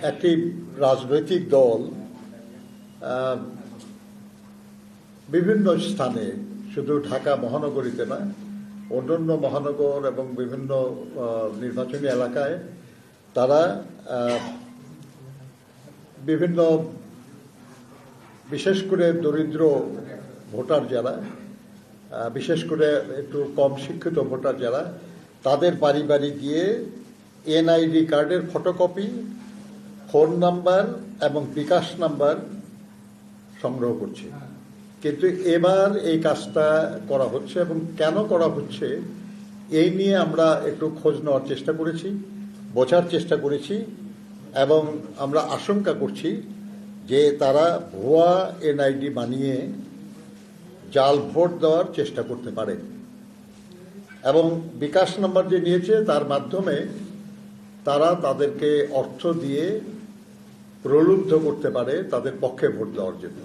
একটি রাজনৈতিক দল বিভিন্ন স্থানে, শুধু ঢাকা মহানগরীতে না, অন্যান্য মহানগর এবং বিভিন্ন নির্বাচনী এলাকায় তারা বিভিন্ন, বিশেষ করে দরিদ্র ভোটার যারা, বিশেষ করে একটু কম শিক্ষিত ভোটার যারা, তাদের বাড়ি বাড়ি গিয়ে এনআইডি কার্ডের ফটোকপি, ফোন নাম্বার এবং বিকাশ নাম্বার সংগ্রহ করছে। কিন্তু এবার এই কাজটা করা হচ্ছে এবং কেন করা হচ্ছে এই নিয়ে আমরা একটু খোঁজ নেওয়ার চেষ্টা করেছি, বোঝার চেষ্টা করেছি, এবং আমরা আশঙ্কা করছি যে তারা ভুয়া এনআইডি বানিয়ে জাল ভোট দেওয়ার চেষ্টা করতে পারে এবং বিকাশ নাম্বার যে নিয়েছে তার মাধ্যমে তারা তাদেরকে অর্থ দিয়ে প্রলুব্ধ করতে পারে তাদের পক্ষে ভোট দেওয়ার জন্য।